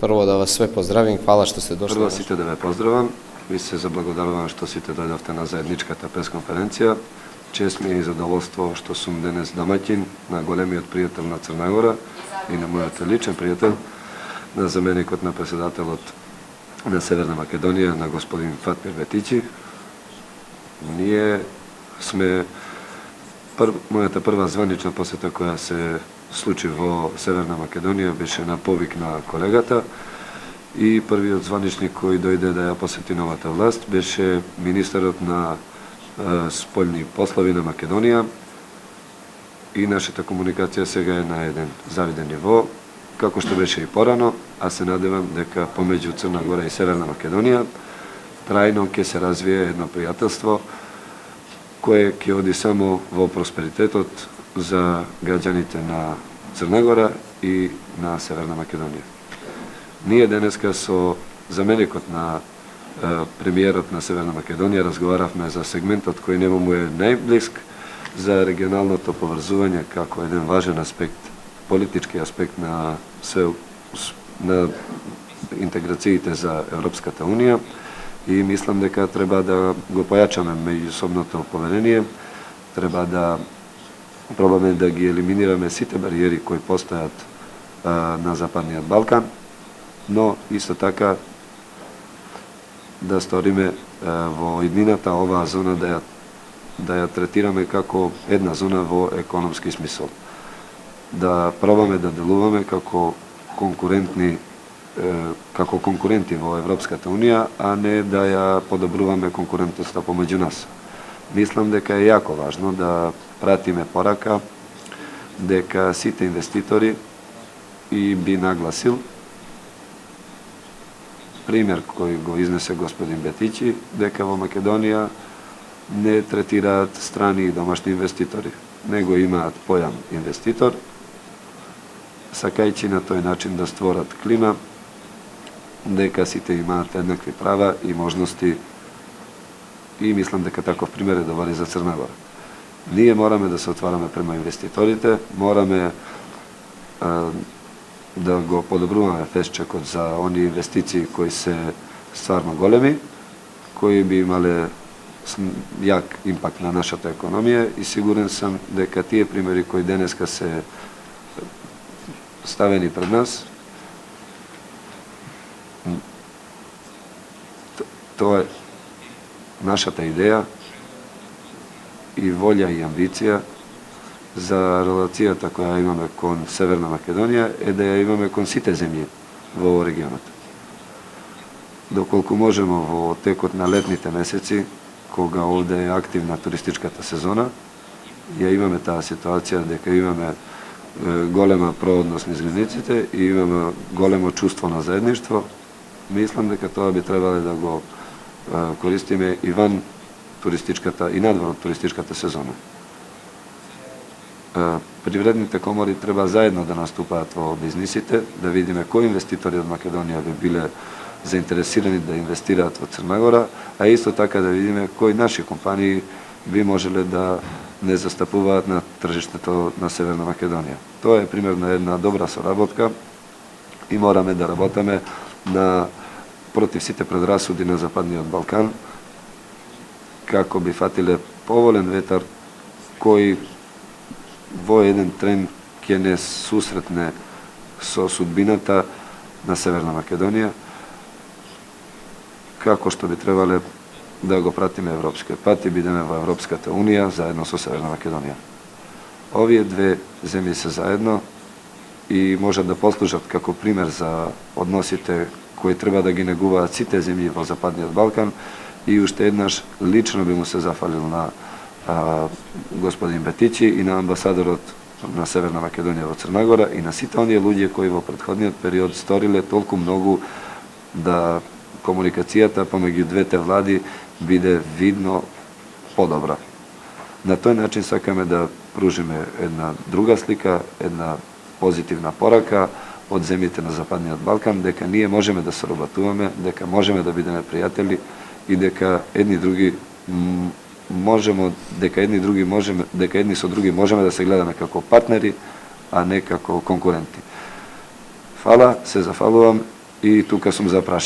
Prvo da vas sve pozdravim, hvala što ste došli. Prvo site da ve pozdravim, vi se zablagodarujem što site dojdovte na zajednička ta preskonferencija. Čest mi je i zadovoljstvo što sam danes domaćin na golemi od prijatelj na Crna Gora i na moj ličen prijatelj, na zamenik od na predsjedatelj od na Severna Makedonija, na gospodin Fatmir Betići. Moja ta prva zvanična posjeta koja se sluči vo Severna Makedonija biše na povik na kolegata i prvi od zvaničnih koji dojde da ja posjeti novata vlast biše ministar na spoljni poslovi na Makedonija i naša ta komunikacija сега je na jedan zaviden nivo, kako što biše i porano, a se nadavam deka pomeđu Crna Gora i Severna Makedonija trajno ke se razvije jedno prijateljstvo koje ke odi samo vo prosperitetot za građanite na Crna Gora i na Severna Makedonija. Nije deneska so za mene kot na premijerot na Severna Makedonija razgovaravme za segmentot koji njemu mu je najblisk za regionalno to povezivanje kako jedan važan aspekt, politički aspekt na integracijite za Evropskata unija i mislim da treba da go pojačame međusobno to poverenje, treba da probame da gi eliminirame site barijeri koji postojat na zapadni Balkan, no isto така da storime vo jedninata ova zona da ja tretirаме како една зона во економски смисъл. Да пробаме да делуваме како конкуренти во Европската унија, а не да ја подобруваме конкурентноста помеѓу нас. Мислам дека е јако важно да пратиме порака дека сите инвеститори и би нагласил пример кој го изнесе господин Бетичи, дека во Македонија не третираат страни и домашни инвеститори, него имаат појам инвеститор, сакајќи на тој начин да створат клима, дека сите имаат еднакви права и можности и мислам дека таков пример е добар и за Црна Гора. Ние мораме да се отвараме према инвеститорите, мораме да го подобруваме фесчекот за они инвестиции кои се стварно големи, кои би имале јак импакт на нашата економија и сигурен сам дека тие примери кои денеска се ставени пред нас, тоа е нашата идеја и волја и амбиција за релацијата која имаме кон Северна Македонија е да ја имаме кон сите земји во регионот. Доколку можемо во текот на летните месеци, кога овде е активна туристичката сезона, ја имаме таа ситуација дека имаме голема проводност низ границите и имаме големо чувство на заедништво, мислам дека тоа би требале да го користиме и ван туристичката и надвор од туристичката сезона. Привредните комори треба заедно да наступаат во бизнисите, да видиме кои инвеститори од Македонија би биле заинтересирани да инвестираат во Црна Гора, а исто така да видиме кои наши компании би можеле да не застапуваат на тржиштето на Северна Македонија. Тоа е пример на една добра соработка и мораме да работаме против сите предрасуди на Западниот Балкан, како би фатиле поволен ветар кој во еден трен ќе не сусретне со судбината на Северна Македонија, како што би требале да го пратиме европскиот пат и бидеме во Европската унија заедно со Северна Македонија. Овие две земји се заедно и можат да послужат како пример за односите кои треба да ги негуваат сите земји во Западниот Балкан и уште еднаш лично би му се зафалил на господин Бетичи и на амбасадорот на Северна Македонија во Црна Гора и на сите оние луѓе кои во претходниот период сториле толку многу да комуникацијата помеѓу двете влади биде видно подобра. На тој начин сакаме да пружиме една друга слика, една позитивна порака од земјите на Западниот Балкан, дека ние можеме да соработуваме, дека можеме да бидеме пријатели и дека едни со други можеме да се гледаме како партнери, а не како конкуренти. Фала, се зафалувам и тука сум запрашен.